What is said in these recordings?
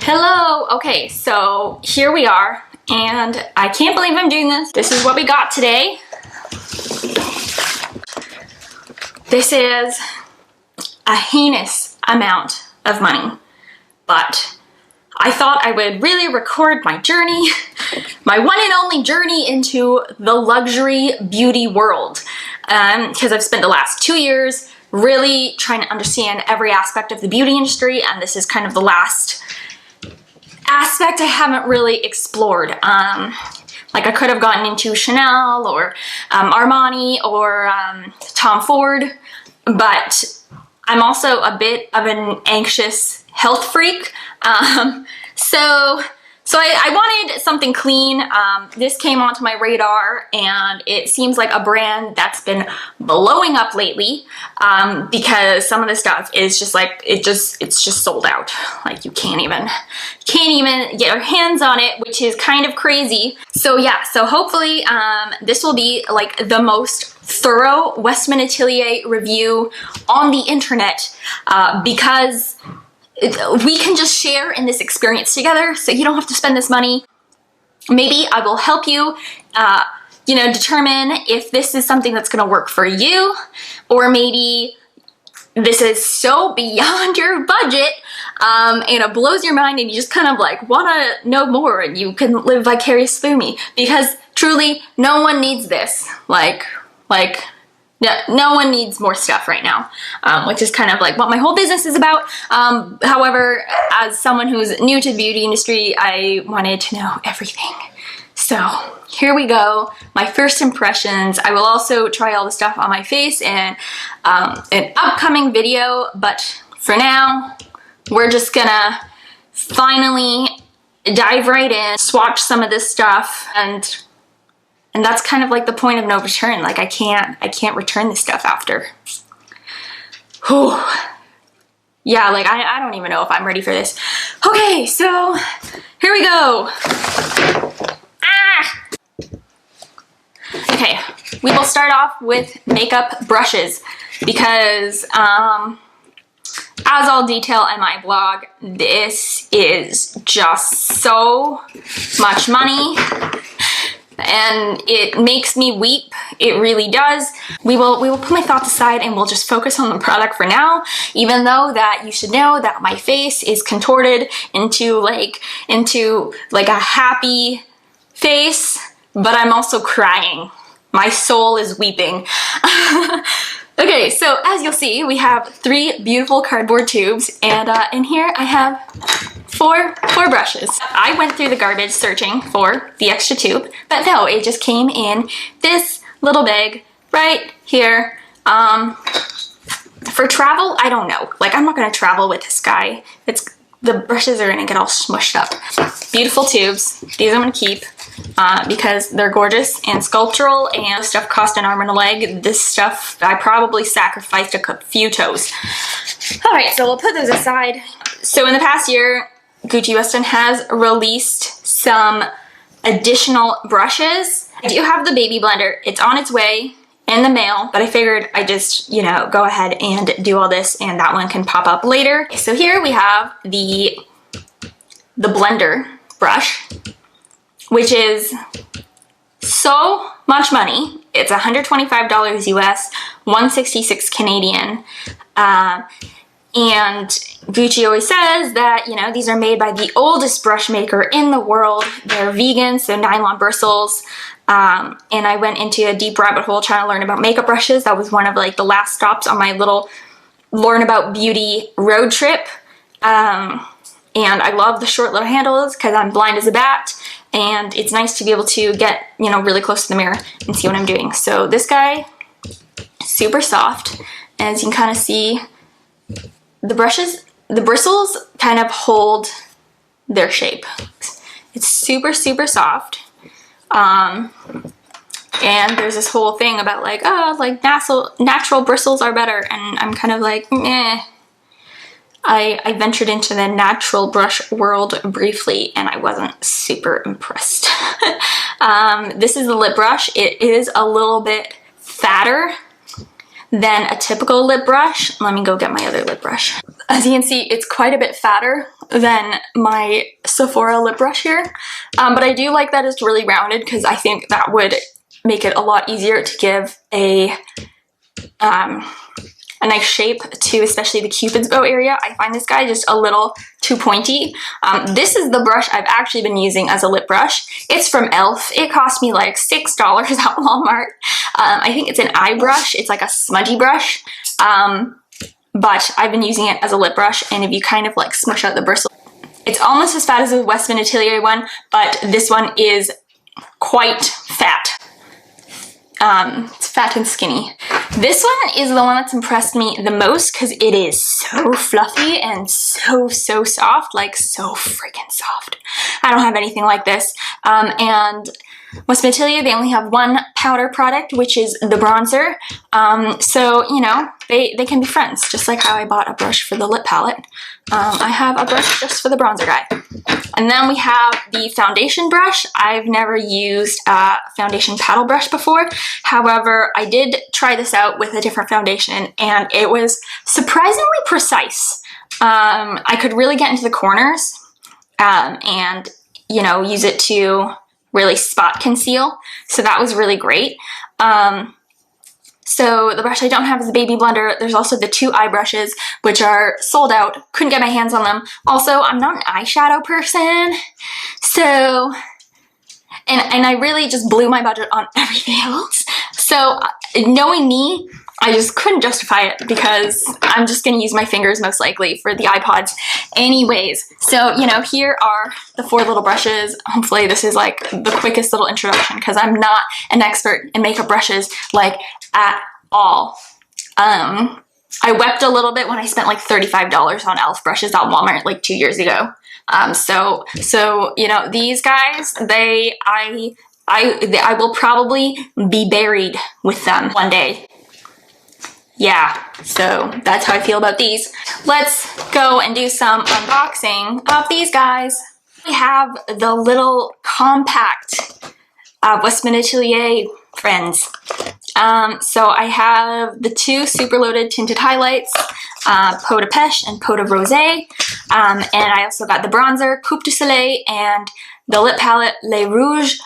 Hello! Okay, so here we are, and I can't believe I'm doing this. This is what we got today. This is a heinous amount of money, but I thought I would really record my journey, my one and only journey into the luxury beauty world, because I've spent the last 2 years really trying to understand every aspect of the beauty industry, and this is kind of the last aspect I haven't really explored. Like I could have gotten into Chanel or Armani or Tom Ford, but I'm also a bit of an anxious health freak. So I wanted something clean. This came onto my radar, and it seems like a brand that's been blowing up lately, because some of the stuff is just like, it's just sold out. Like you can't even get your hands on it, which is kind of crazy. So yeah, so hopefully this will be like the most thorough Westman Atelier review on the internet, because we can just share in this experience together, so you don't have to spend this money. Maybe I will help you, determine if this is something that's gonna work for you, or maybe this is so beyond your budget, and it blows your mind and you just kind of like wanna know more and you can live vicariously through me, because truly no one needs this. No one needs more stuff right now, which is kind of like what my whole business is about. However, as someone who's new to the beauty industry, I wanted to know everything. So here we go, my first impressions. I will also try all the stuff on my face in an upcoming video, but for now, we're just gonna finally dive right in, swatch some of this stuff, and that's kind of like the point of no return. Like I can't return this stuff after. Whew. Yeah, like I don't even know if I'm ready for this. Okay, so here we go. Ah! Okay, we will start off with makeup brushes, because as I'll detail in my blog, this is just so much money. And it makes me weep. It really does. We will put my thoughts aside and we'll just focus on the product for now, even though that you should know that my face is contorted into like a happy face, but I'm also crying. My soul is weeping. Okay, so as you'll see, we have 3 beautiful cardboard tubes, and in here I have four brushes. I went through the garbage searching for the extra tube, but no, it just came in this little bag right here. For travel, I don't know. Like I'm not gonna travel with this guy. The brushes are gonna get all smushed up. Beautiful tubes. These I'm gonna keep because they're gorgeous and sculptural, and stuff cost an arm and a leg. This stuff, I probably sacrificed a few toes. All right, so we'll put those aside. So in the past year, Gucci Weston has released some additional brushes. I do have the baby blender. It's on its way in the mail, but I figured I just, go ahead and do all this, and that one can pop up later. So here we have the blender brush, which is so much money. It's $125 US, 166 Canadian. And Gucci always says that, these are made by the oldest brush maker in the world. They're vegan, so nylon bristles. And I went into a deep rabbit hole trying to learn about makeup brushes. That was one of like the last stops on my little learn about beauty road trip. And I love the short little handles because I'm blind as a bat, and it's nice to be able to get, really close to the mirror and see what I'm doing. So this guy, super soft, as you can kind of see. The bristles kind of hold their shape. It's super, super soft. And there's this whole thing about like, natural bristles are better. And I'm kind of like, meh. I ventured into the natural brush world briefly, and I wasn't super impressed. This is the lip brush. It is a little bit fatter than a typical lip brush. Let me go get my other lip brush. As you can see, it's quite a bit fatter than my Sephora lip brush here. But I do like that it's really rounded because I think that would make it a lot easier to give a nice shape to especially the Cupid's bow area. I find this guy just a little too pointy. This is the brush I've actually been using as a lip brush. It's from e.l.f. It cost me like $6 at Walmart. I think it's an eye brush. It's like a smudgy brush. But I've been using it as a lip brush, and if you kind of like smush out the bristle, it's almost as fat as the Westman Atelier one, but this one is quite fat. It's fat and skinny. This one is the one that's impressed me the most because it is so fluffy and so soft, like so freaking soft. I don't have anything like this. And Westman Atelier, they only have one powder product, which is the bronzer. So, you know, they can be friends, just like how I bought a brush for the lip palette. I have a brush just for the bronzer guy. And then we have the foundation brush. I've never used a foundation paddle brush before. However, I did try this out with a different foundation, and it was surprisingly precise. I could really get into the corners and, you know, use it to really spot conceal. So that was really great. So the brush I don't have is the Baby Blender. There's also the two eye brushes, which are sold out. Couldn't get my hands on them. Also, I'm not an eyeshadow person. So, and I really just blew my budget on everything else. So knowing me, I just couldn't justify it because I'm just going to use my fingers most likely for the iPods anyways. So, you know, here are the 4 little brushes. Hopefully this is like the quickest little introduction because I'm not an expert in makeup brushes like at all. I wept a little bit when I spent like $35 on e.l.f. brushes at Walmart like 2 years ago. So you know, these guys, I will probably be buried with them one day. Yeah, so that's how I feel about these. Let's go and do some unboxing of these guys. We have the little compact Westman Atelier friends. So I have the 2 super loaded tinted highlights, Peau de Peche and Peau de Rosé. And I also got the bronzer, Coupe de Soleil, and the lip palette, Les Rouges.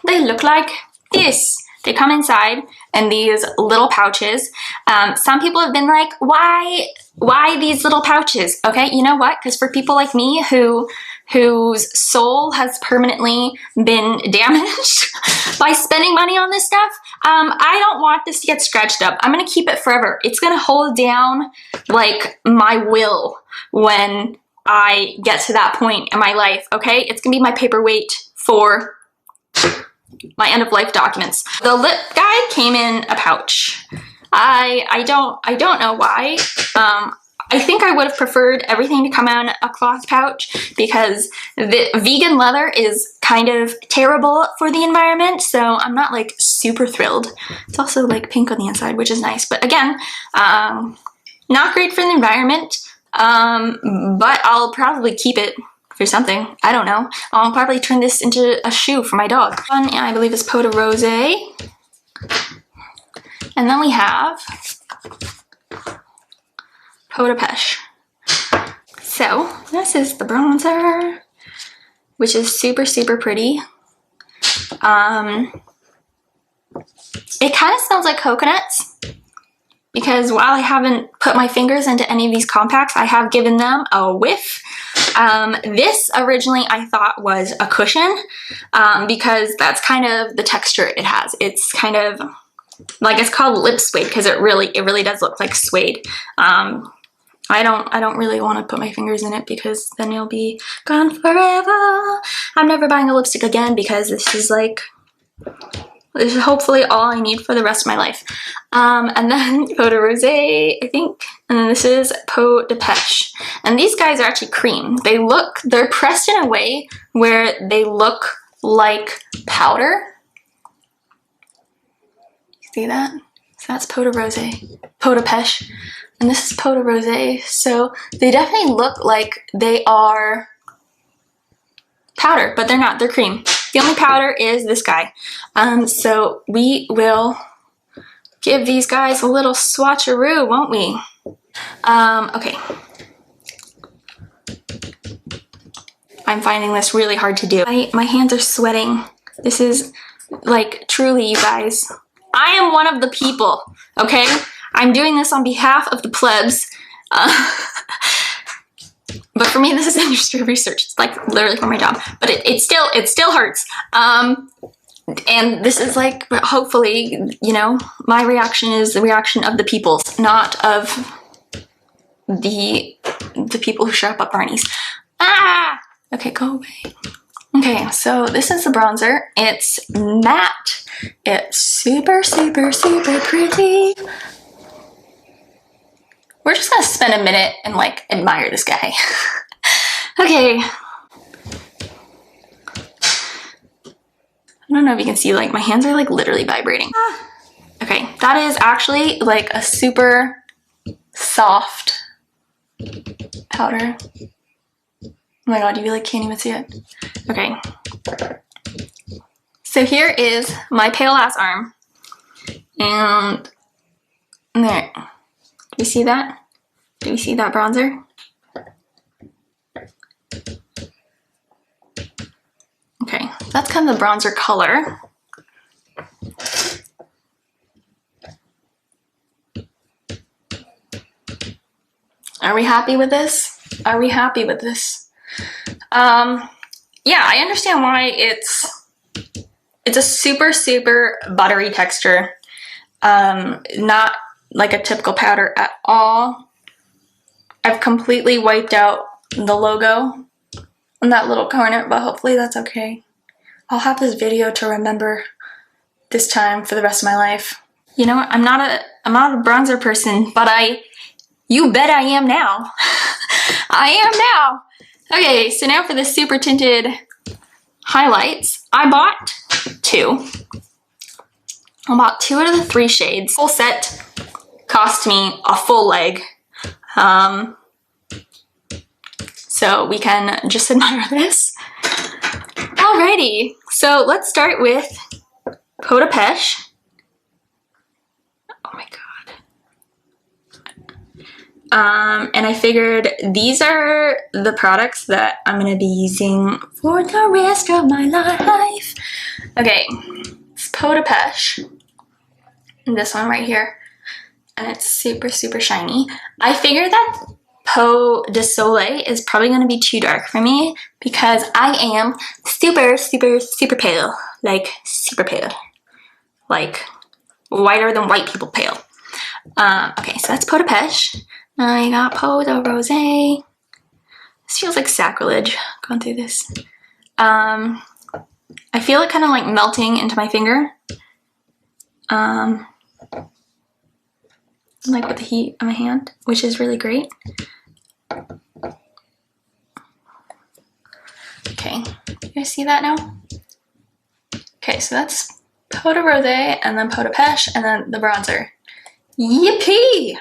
They look like this. They come inside in these little pouches. Some people have been like, why these little pouches? Okay, you know what? Because for people like me whose soul has permanently been damaged by spending money on this stuff, I don't want this to get scratched up. I'm gonna keep it forever. It's gonna hold down like my will when I get to that point in my life, okay? It's gonna be my paperweight for my end of life documents. The lip guy came in a pouch. I don't know why. I think I would have preferred everything to come out in a cloth pouch because the vegan leather is kind of terrible for the environment, so I'm not like super thrilled. It's also like pink on the inside, which is nice, but again, not great for the environment, but I'll probably keep it for something. I don't know. I'll probably turn this into a shoe for my dog. One, I believe is Peau de Rosé. And then we have Peau de Peche. So this is the bronzer, which is super pretty. It kind of smells like coconuts because while I haven't put my fingers into any of these compacts, I have given them a whiff. This originally I thought was a cushion because that's kind of the texture it has. It's kind of like, it's called lip suede because it really does look like suede. I don't really want to put my fingers in it because then it'll be gone forever. I'm never buying a lipstick again because this is hopefully all I need for the rest of my life. And then Peau de Rosé, I think, and then this is Peau de Peche. And these guys are actually cream. They're pressed in a way where they look like powder. See that? So that's Peau de Rosé, Peau de Peche. And this is Peau de Rosé. So they definitely look like they are powder, but they're not, they're cream. The only powder is this guy. So we will give these guys a little swatcheroo, won't we? Okay. I'm finding this really hard to do. My hands are sweating. This is, like, truly, you guys. I am one of the people, okay? I'm doing this on behalf of the plebs. But for me, this is industry research. It's like literally for my job, but it still hurts. And this is like, hopefully, you know, my reaction is the reaction of the people's, not of the people who show up at Barney's. Ah! Okay, go away. Okay, so this is the bronzer. It's matte. It's super, super, super pretty. We're just gonna spend a minute and like admire this guy. Okay. I don't know if you can see, like my hands are like literally vibrating. Okay, that is actually like a super soft powder. Oh my god, you really can't even see it. Okay. So here is my pale ass arm. And there. Do you see that? Do you see that bronzer? Okay, that's kind of the bronzer color. Are we happy with this? Are we happy with this? Yeah, I understand why it's a super, super buttery texture. Not like a typical powder at all. I've completely wiped out the logo on that little corner, but hopefully that's okay. I'll have this video to remember this time for the rest of my life. You know what? I'm not a bronzer person, but you bet I am now. I am now. Okay, so now for the super tinted highlights. I bought two. I bought 2 out of the 3 shades. Full set cost me a full leg. So we can just admire this. Alrighty, so let's start with Peache. Oh my god. And I figured these are the products that I'm gonna be using for the rest of my life. Okay, it's Peache. This one right here. And it's super, super shiny. I figured that Peau de Soleil is probably going to be too dark for me because I am super, super, super pale. Like, super pale. Like, whiter than white people pale. Okay, so that's Peau de Peche. I got Peau de Rosé. This feels like sacrilege going through this. I feel it kind of like melting into my finger. Like with the heat on my hand, which is really great. Okay, you guys see that now? Okay, so that's Peau de Rosé, and then Peau de Peche, and then the bronzer. Yippee!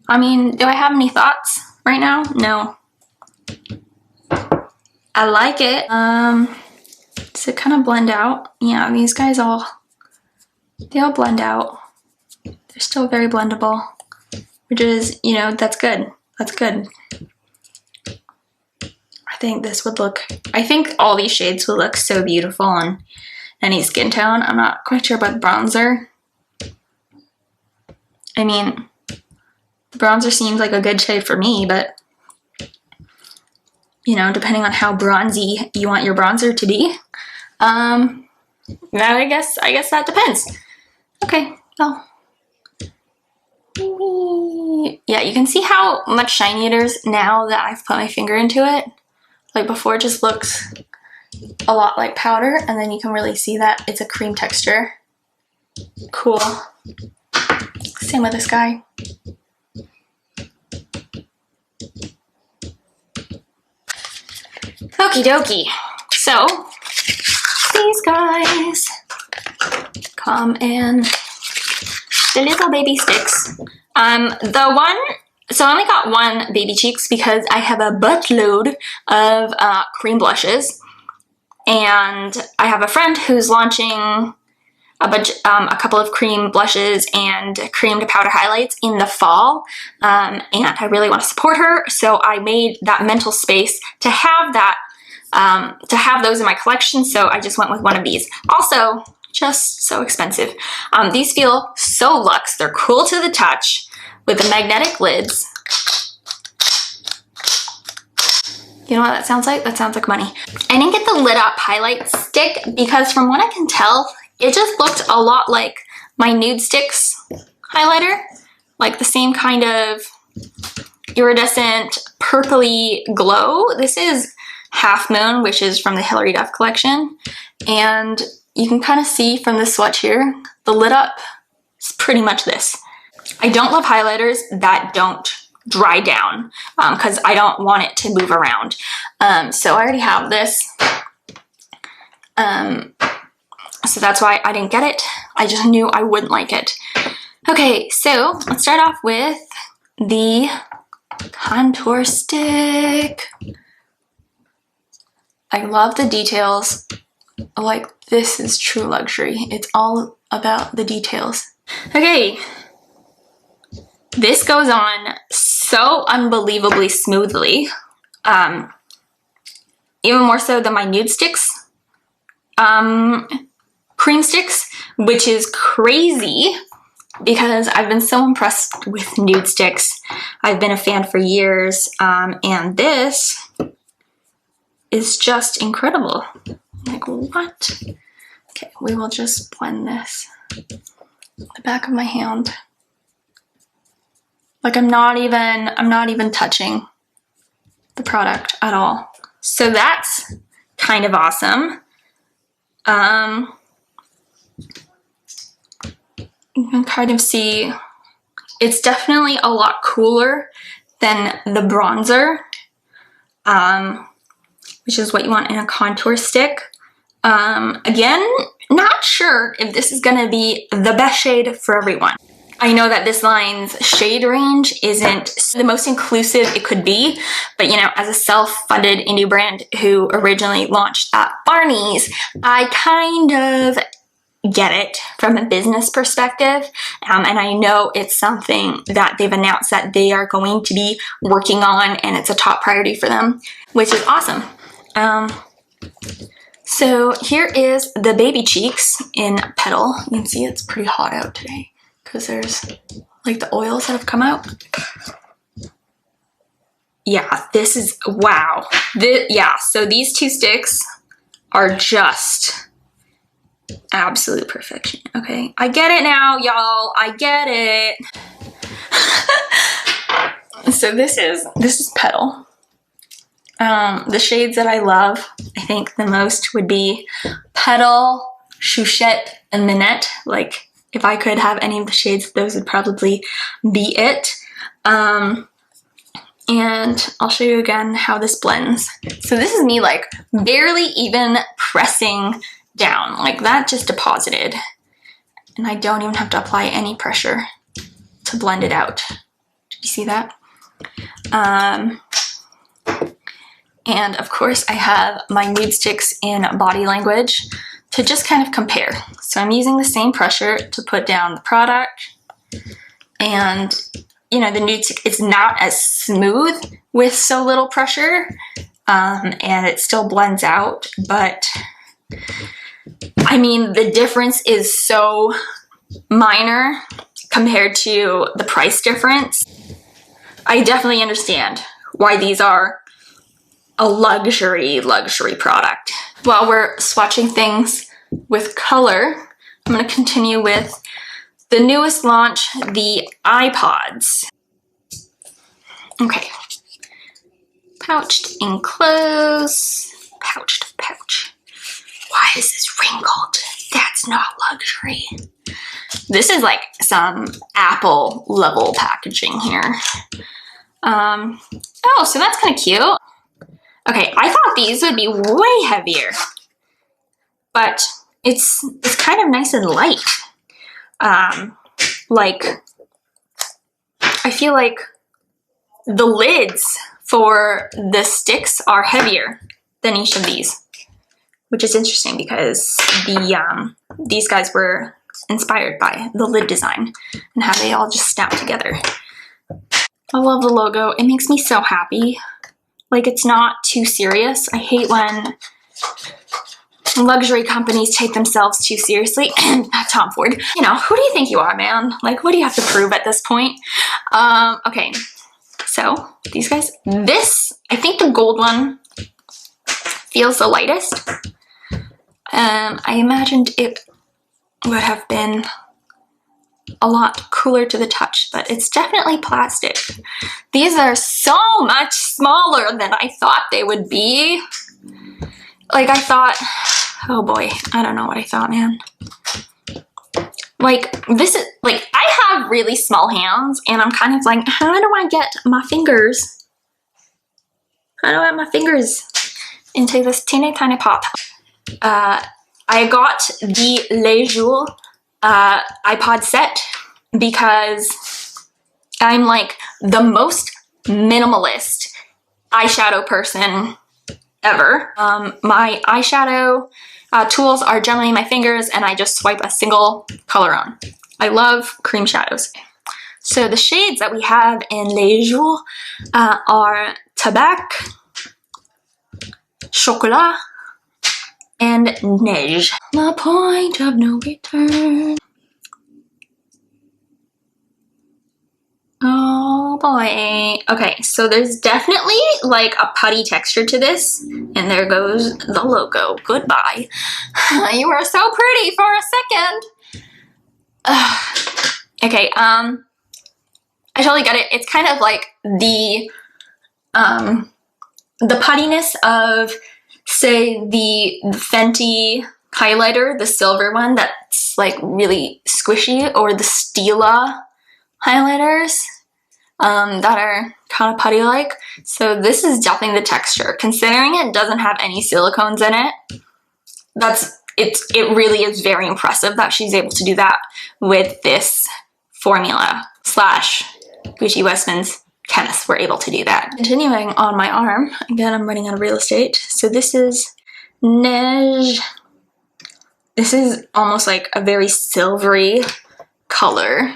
I mean, do I have any thoughts right now? No. I like it. Does it kind of blend out? Yeah, these guys they all blend out. They're still very blendable, which is, you know, that's good. That's good. I think all these shades would look so beautiful on any skin tone. I'm not quite sure about the bronzer. I mean, the bronzer seems like a good shade for me, but you know, depending on how bronzy you want your bronzer to be. I guess that depends. Okay, well. Yeah, you can see how much shiny it is now that I've put my finger into it. Like before it just looks a lot like powder, and then you can really see that it's a cream texture. Cool. Same with this guy. Okie dokie. So, these guys come in the little baby sticks. The one So I only got one Baby Cheeks because I have a buttload of cream blushes, and I have a friend who's launching a couple of cream blushes and cream to powder highlights in the fall, and I really want to support her, so I made that mental space to have that, to have those in my collection, so I just went with one of these. Also, just so expensive. These feel so luxe. They're cool to the touch with the magnetic lids. You know what that sounds like? That sounds like money. I didn't get the lit up highlight stick because from what I can tell, it just looked a lot like my Nude Sticks highlighter. Like the same kind of iridescent purpley glow. This is Half Moon, which is from the Hilary Duff collection. And you can kind of see from this swatch here, the lit up is pretty much this. I don't love highlighters that don't dry down because I don't want it to move around. So I already have this. So that's why I didn't get it. I just knew I wouldn't like it. Okay, so let's start off with the contour stick. I love the details. Like, this is true luxury. It's all about the details. Okay, this goes on so unbelievably smoothly. Even more so than my Nude Sticks cream sticks, which is crazy because I've been so impressed with Nude Sticks. I've been a fan for years, and this is just incredible. Like, what? Okay, we will just blend this. The back of my hand. Like, I'm not even touching the product at all. So that's kind of awesome. You can kind of see it's definitely a lot cooler than the bronzer, which is what you want in a contour stick. Again, not sure if this is gonna be the best shade for everyone. I know that this line's shade range isn't the most inclusive it could be, but you know, as a self-funded indie brand who originally launched at Barney's, I kind of get it from a business perspective, and I know it's something that they've announced that they are going to be working on, and it's a top priority for them, which is awesome. So here is the Baby Cheeks in Petal. You can see it's pretty hot out today because there's like the oils that have come out. Yeah, this is, wow. Yeah, so these two sticks are just absolute perfection. Okay, I get it now, y'all. I get it. So this is Petal. The shades that I love, I think the most would be Petal, Chouchette, and Minette. Like, if I could have any of the shades, those would probably be it. And I'll show you again how this blends. So this is me like barely even pressing down. Like, that just deposited. And I don't even have to apply any pressure to blend it out. Did you see that? And of course I have my Nude Sticks in Body Language to just kind of compare. So I'm using the same pressure to put down the product. And you know, the Nude Stick, it's not as smooth with so little pressure, and it still blends out, but I mean, the difference is so minor compared to the price difference. I definitely understand why these are a luxury product. While we're swatching things with color, I'm going to continue with the newest launch, the iPods. Okay. Pouched in close. Pouched pouch. Why is this wrinkled? That's not luxury. This is like some Apple level packaging here. Oh, so that's kind of cute. Okay, I thought these would be way heavier, but it's kind of nice and light. Like, I feel like the lids for the sticks are heavier than each of these, which is interesting because these guys were inspired by the lid design and how they all just snap together. I love the logo. It makes me so happy. Like, it's not too serious. I hate when luxury companies take themselves too seriously. Tom Ford, you know, who do you think you are, man? Like, what do you have to prove at this point? Okay, so these guys, this, I think the gold one feels the lightest. I imagined it would have been a lot cooler to the touch, but it's definitely plastic. These are so much smaller than I thought they would be. Like, I thought, oh boy, I don't know what I thought, man. Like, this is, like, I have really small hands, and I'm kind of like, how do I get my fingers? How do I get my fingers into this teeny tiny pot? I got the Les Jours iPod set because I'm like the most minimalist eyeshadow person ever. My eyeshadow tools are generally my fingers, and I just swipe a single color on. I love cream shadows. So the shades that we have in Les Jours are Tabac, Chocolat, and Neige. The point of no return. Oh boy. Okay, so there's definitely like a putty texture to this, and there goes the logo. Goodbye. You were so pretty for a second. Okay, I totally get it. It's kind of like the puttiness of, say, the Fenty highlighter, the silver one that's like really squishy, or the Stila highlighters that are kind of putty-like. So this is definitely the texture. Considering it doesn't have any silicones in it, it really is very impressive that she's able to do that with this formula. Slash Gucci Westman's chemists were able to do that. Continuing on my arm, again, I'm running out of real estate. So this is Neige. This is almost like a very silvery color.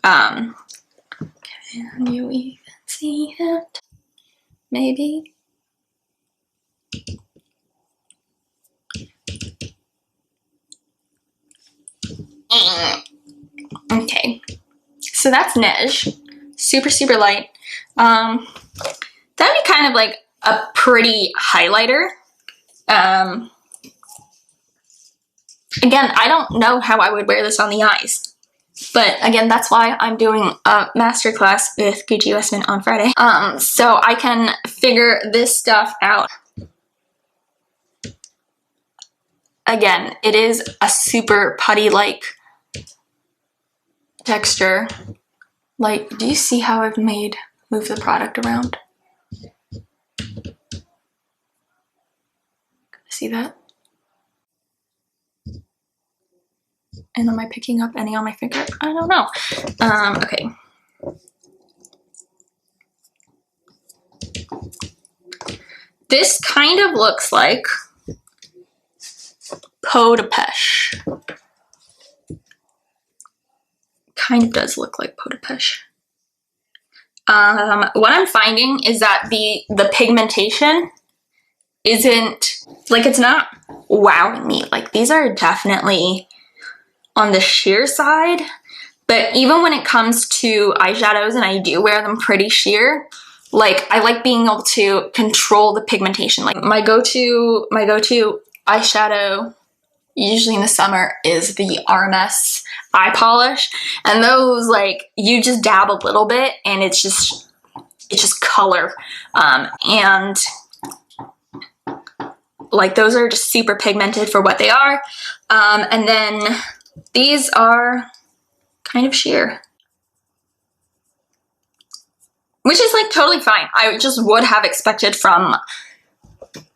Can you even see it? Maybe? Okay, so that's Neige. Super, super light. That'd be kind of like a pretty highlighter. Again, I don't know how I would wear this on the eyes. But again, that's why I'm doing a masterclass with Gucci Westman on Friday. So I can figure this stuff out. Again, it is a super putty-like texture. Like, do you see how I've move the product around? See that? And am I picking up any on my finger? I don't know. Okay. This kind of looks like Peau de Peche. Kind of does look like Peau de Peche. What I'm finding is that the pigmentation isn't, like, it's not wowing me. Like, these are definitely on the sheer side, but even when it comes to eyeshadows, and I do wear them pretty sheer, like, I like being able to control the pigmentation. Like, my go-to eyeshadow, usually in the summer, is the RMS eye polish, and those, like, you just dab a little bit and it's just color, and like, those are just super pigmented for what they are. And then these are kind of sheer, which is like totally fine. I just would have expected from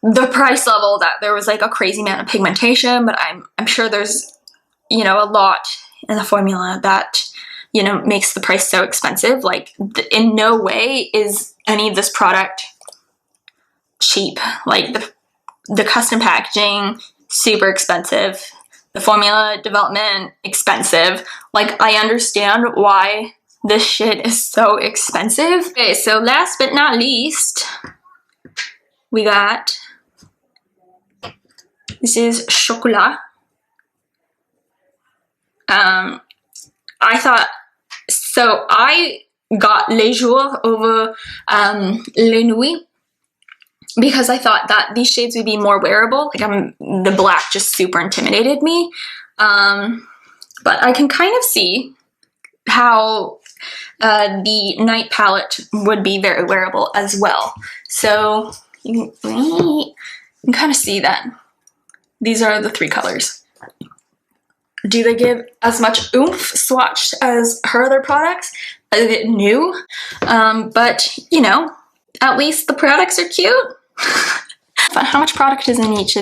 the price level that there was like a crazy amount of pigmentation, but I'm sure there's, you know, a lot in the formula that you know, makes the price so expensive. Like, in no way is any of this product cheap. Like, the custom packaging, super expensive. The formula development, expensive. Like, I understand why this shit is so expensive. Okay, so last but not least, we got, this is Chocolat. I thought, so I got Les Jours over Les Nuits because I thought that these shades would be more wearable. Like, the black just super intimidated me. But I can kind of see how the night palette would be very wearable as well. So you can kind of see that. These are the three colors. Do they give as much oomph swatched as her other products? Is it new? But, you know, at least the products are cute. But how much product is in each?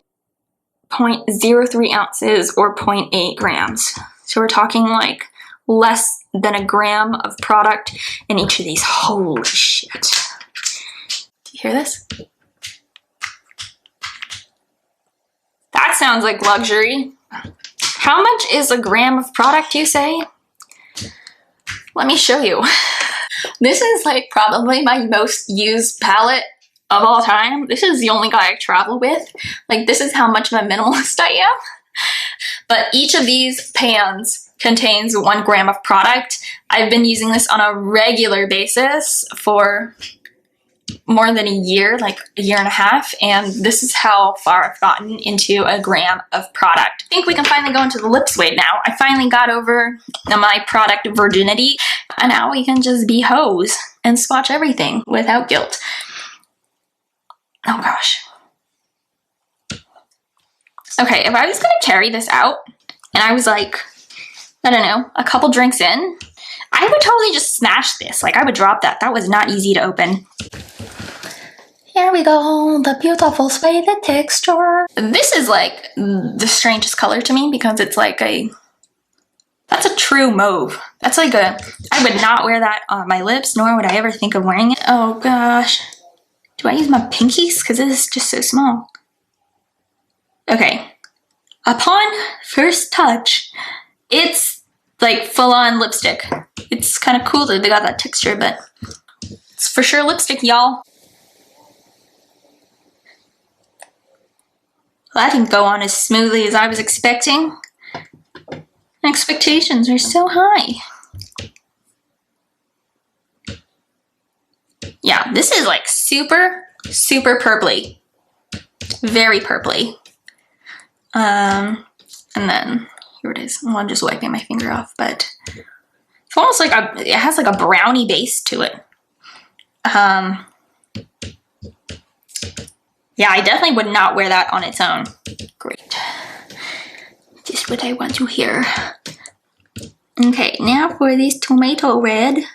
0.03 ounces or 0.8 grams. So we're talking like less than a gram of product in each of these. Holy shit. Do you hear this? That sounds like luxury. How much is a gram of product, you say? Let me show you. This is like probably my most used palette of all time. This is the only guy I travel with. Like, this is how much of a minimalist I am. But each of these pans contains 1 gram of product. I've been using this on a regular basis for more than a year, like a year and a half, and this is how far I've gotten into a gram of product. I think we can finally go into the lip suede now. I finally got over my product virginity, and now we can just be hoes and swatch everything without guilt. Oh gosh. Okay, if I was gonna carry this out, and I was like, I don't know, a couple drinks in, I would totally just smash this. Like, I would drop that. That was not easy to open. Here we go, the beautiful suede texture. This is like the strangest color to me because it's like that's a true mauve. That's like I would not wear that on my lips, nor would I ever think of wearing it. Oh gosh. Do I use my pinkies? Because this is just so small. Okay. Upon first touch, it's like full-on lipstick. It's kind of cool that they got that texture, but it's for sure lipstick, y'all. Well, that didn't go on as smoothly as I was expecting. Expectations are so high. Yeah, this is like super, super purpley. Very purpley. And then, here it is. Well, I'm just wiping my finger off, but it's almost like it has like a brownie base to it. Yeah, I definitely would not wear that on its own. Great. Just what I want to hear. Okay, now for this tomato red.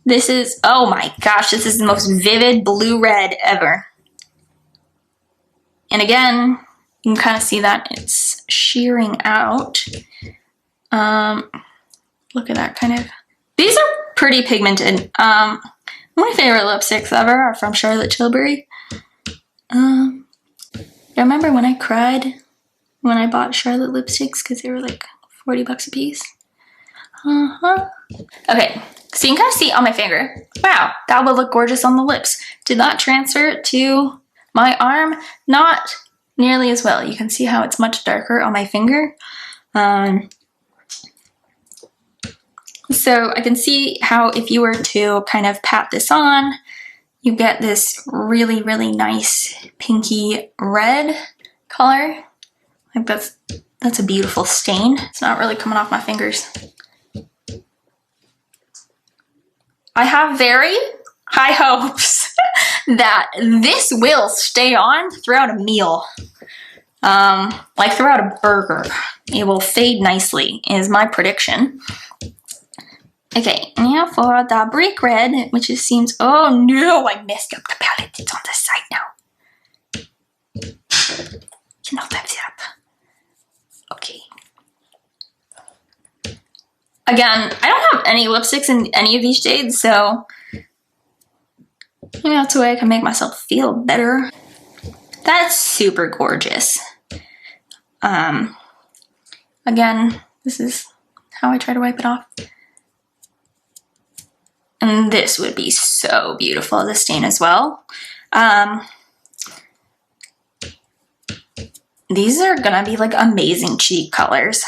This is, oh my gosh, this is the most vivid blue red ever. And again, you can kind of see that it's shearing out. Look at that kind of. These are pretty pigmented. My favorite lipsticks ever are from Charlotte Tilbury. I remember when I cried when I bought Charlotte lipsticks because they were like 40 bucks a piece. Okay, so you can kind of see on my finger. Wow, that would look gorgeous on the lips. Did not transfer to my arm. Not nearly as well. You can see how it's much darker on my finger. So I can see how if you were to kind of pat this on, you get this really, really nice pinky red color. Like that's a beautiful stain. It's not really coming off my fingers. I have very high hopes that this will stay on throughout a meal. Like throughout a burger. It will fade nicely, is my prediction. Okay, now for the brick red, which it seems, oh no, I messed up the palette. It's on the side now. Cannot type it up. Okay. Again, I don't have any lipsticks in any of these shades, so maybe that's a way I can make myself feel better. That's super gorgeous. Again, this is how I try to wipe it off. And this would be so beautiful as a stain as well. These are gonna be like amazing cheek colors.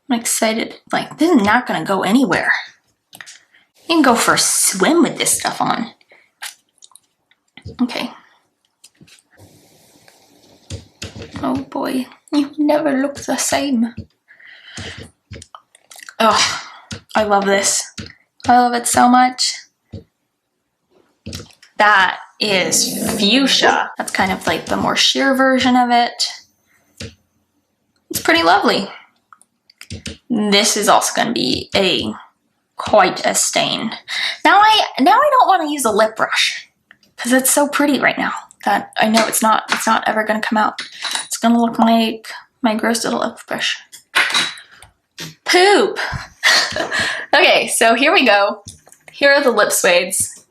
I'm excited. Like, this is not gonna go anywhere. You can go for a swim with this stuff on. Okay. Oh boy, you never look the same. Oh, I love this. I love it so much. That is fuchsia. That's kind of like the more sheer version of it. It's pretty lovely. This is also going to be quite a stain. Now I don't want to use a lip brush because it's so pretty right now that I know it's not ever going to come out. It's going to look like my gross little lip brush. Poop. Okay, so here we go. Here are the lip suedes.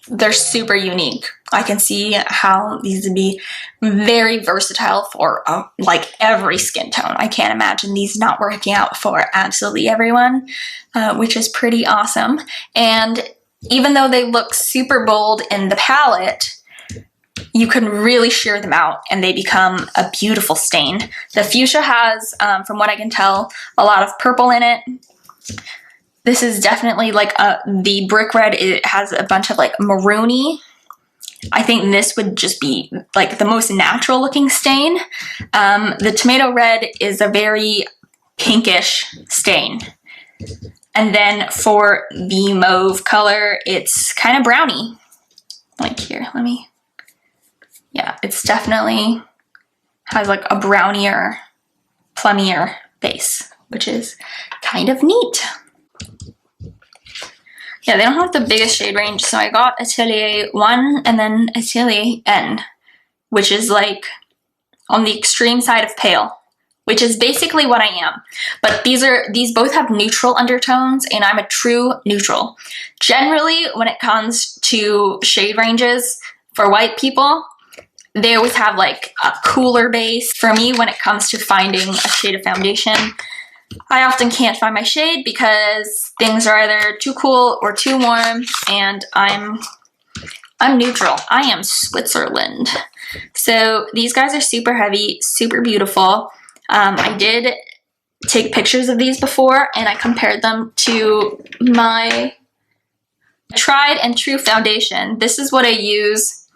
They're super unique. I can see how these would be very versatile for like every skin tone. I can't imagine these not working out for absolutely everyone, which is pretty awesome. And even though they look super bold in the palette, you can really sheer them out and they become a beautiful stain. The fuchsia has, from what I can tell, a lot of purple in it. This is definitely like the brick red. It has a bunch of like maroony. I think this would just be like the most natural looking stain. The tomato red is a very pinkish stain. And then for the mauve color, it's kind of browny. Like here, yeah, it's definitely has like a brownier, plummier base, which is kind of neat. Yeah, they don't have the biggest shade range, so I got Atelier 1 and then Atelier N, which is like on the extreme side of pale, which is basically what I am. But these both have neutral undertones, and I'm a true neutral. Generally, when it comes to shade ranges for white people, they always have like a cooler base. For me, when it comes to finding a shade of foundation, I often can't find my shade because things are either too cool or too warm, and I'm neutral. I am Switzerland. So these guys are super heavy, super beautiful. I did take pictures of these before, and I compared them to my tried and true foundation. This is what I use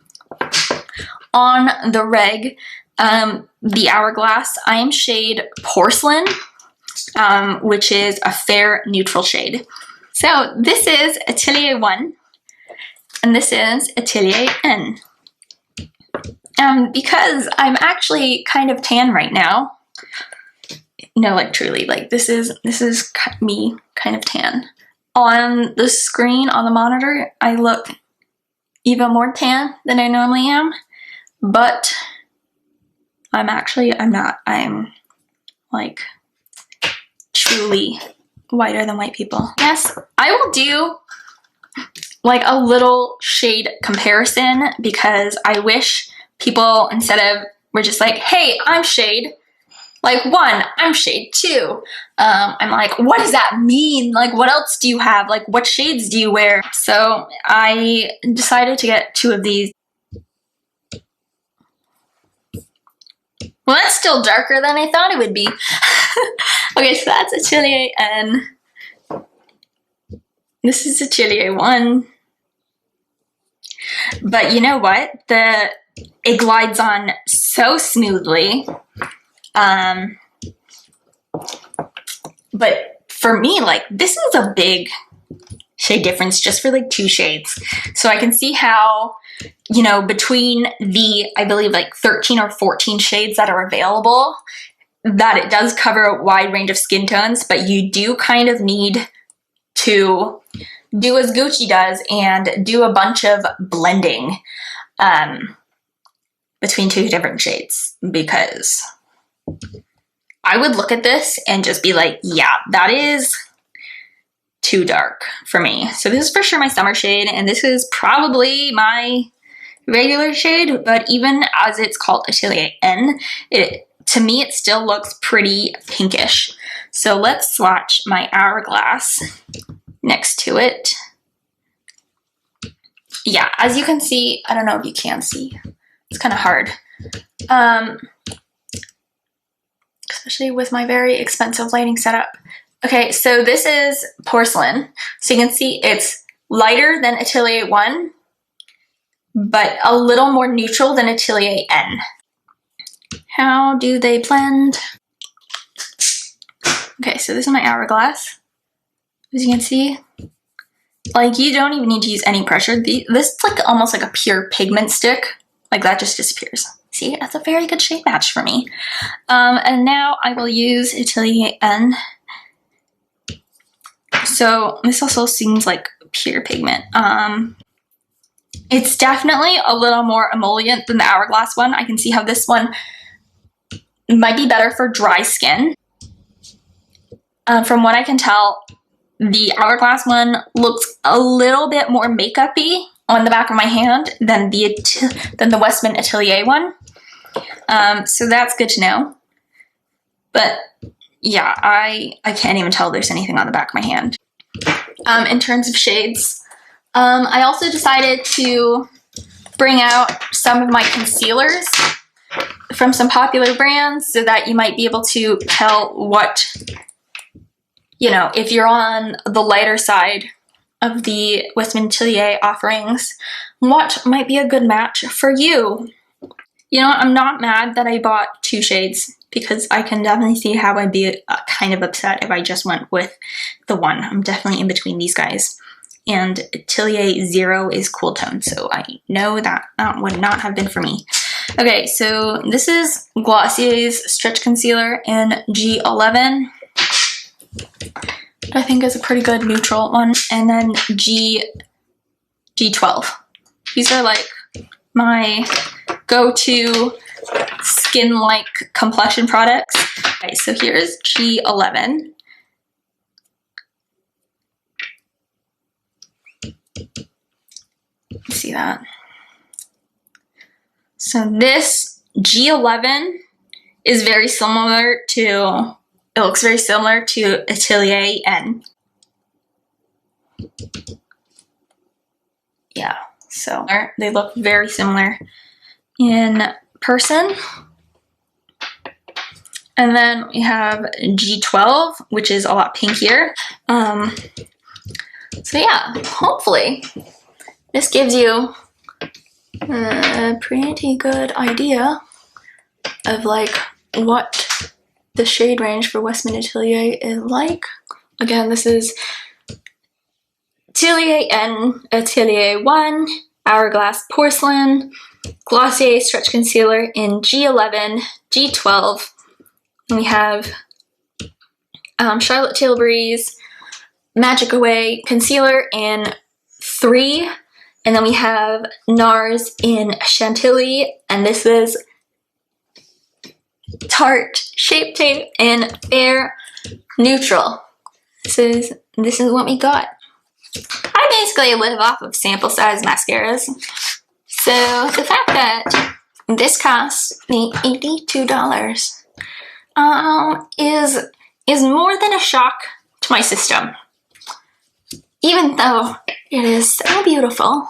on the reg, the Hourglass. I am shade Porcelain, which is a fair neutral shade. So this is Atelier 1, and this is Atelier N. Because I'm actually kind of tan right now, no, like truly, like this is me kind of tan. On the screen, on the monitor, I look even more tan than I normally am, but I'm not. I'm like truly whiter than white people. Yes, I will do like a little shade comparison because I wish people, instead of were just like, hey, I'm shade like 1, I'm shade 2. I'm like, what does that mean? Like, what else do you have? Like, what shades do you wear? So I decided to get 2 of these. Well, that's still darker than I thought it would be. Okay, so that's Atelier N. This is Atelier 1. But you know what? It glides on so smoothly. But for me, like, this is a big shade difference just for like 2 shades. So I can see how, you know, between the, I believe, like 13 or 14 shades that are available, that it does cover a wide range of skin tones, but you do kind of need to do as Gucci does and do a bunch of blending. between two different shades because I would look at this and just be like, yeah, that is too dark for me. So this is for sure my summer shade, and this is probably my regular shade, but even as it's called Atelier N, to me it still looks pretty pinkish. So let's swatch my Hourglass next to it. Yeah, as you can see, I don't know if you can see, it's kind of hard. Especially with my very expensive lighting setup. Okay, so this is porcelain. So you can see it's lighter than Atelier 1, but a little more neutral than Atelier N. How do they blend? Okay, so this is my Hourglass. As you can see, like, you don't even need to use any pressure. This is like almost like a pure pigment stick. Like, that just disappears. See, that's a very good shade match for me. And now I will use Atelier N. So this also seems like pure pigment. It's definitely a little more emollient than the Hourglass one. I can see how this one might be better for dry skin. From what I can tell, the Hourglass one looks a little bit more makeup-y on the back of my hand than the Westman Atelier one. So that's good to know. But yeah, I can't even tell there's anything on the back of my hand. In terms of shades, I also decided to bring out some of my concealers from some popular brands so that you might be able to tell what, you know, if you're on the lighter side of the Westman Atelier offerings, what might be a good match for you. You know, I'm not mad that I bought two shades because I can definitely see how I'd be kind of upset if I just went with the one. I'm definitely in between these guys. And Atelier 0 is cool tone, so I know that that would not have been for me. Okay, so this is Glossier's Stretch Concealer in G11. I think is a pretty good neutral one. And then G12. These are like my go-to skin-like complexion products. Okay, so here's G11. See that? So this G11 is very similar to, it looks very similar to Atelier N. Yeah, so they look very similar in person. And then we have G12, which is a lot pinkier. So yeah, hopefully this gives you a pretty good idea of like what the shade range for Westman Atelier is like. Again, this is Atelier N, Atelier 1, Hourglass Porcelain, Glossier Stretch Concealer in G11, G12. And we have Charlotte Tilbury's Magic Away Concealer in 3. And then we have NARS in Chantilly. And this is Tarte Shape Tape in Fair Neutral. This is what we got. I basically live off of sample size mascaras. So the fact that this costs me $82 is more than a shock to my system. Even though it is so beautiful.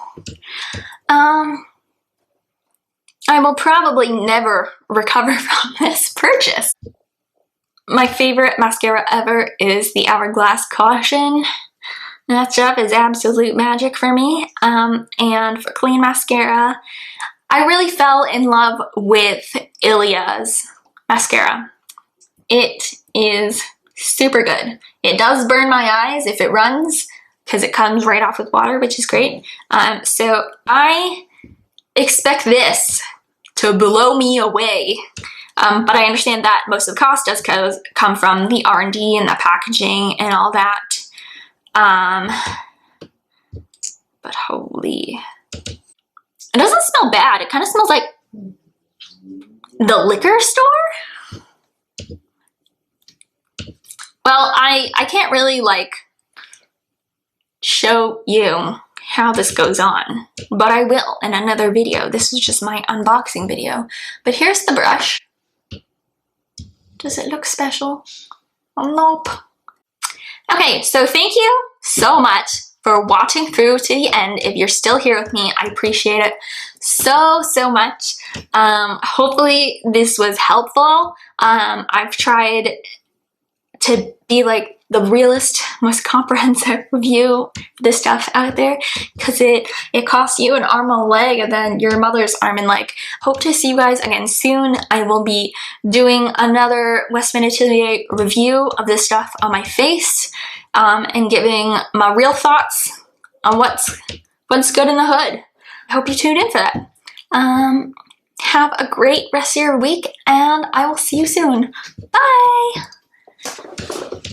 I will probably never recover from this purchase. My favorite mascara ever is the Hourglass Caution. That stuff is absolute magic for me. And for clean mascara, I really fell in love with Ilia's mascara. It is super good. It does burn my eyes if it runs, because it comes right off with water, which is great. So I expect this to blow me away. But I understand that most of the cost does come from the R&D and the packaging and all that. But holy, it doesn't smell bad. It kind of smells like the liquor store? Well, I can't really like show you how this goes on, but I will in another video. This is just my unboxing video. But here's the brush. Does it look special? Oh, nope. Okay, so thank you so much for watching through to the end. If you're still here with me, I appreciate it so much. Hopefully this was helpful. I've tried to be like the realest, most comprehensive review for this stuff out there, because it costs you an arm and a leg and then your mother's arm and leg. Hope to see you guys again soon. I will be doing another Westman Atelier review of this stuff on my face, and giving my real thoughts on what's good in the hood. I hope you tune in for that. Have a great rest of your week, and I will see you soon. Bye!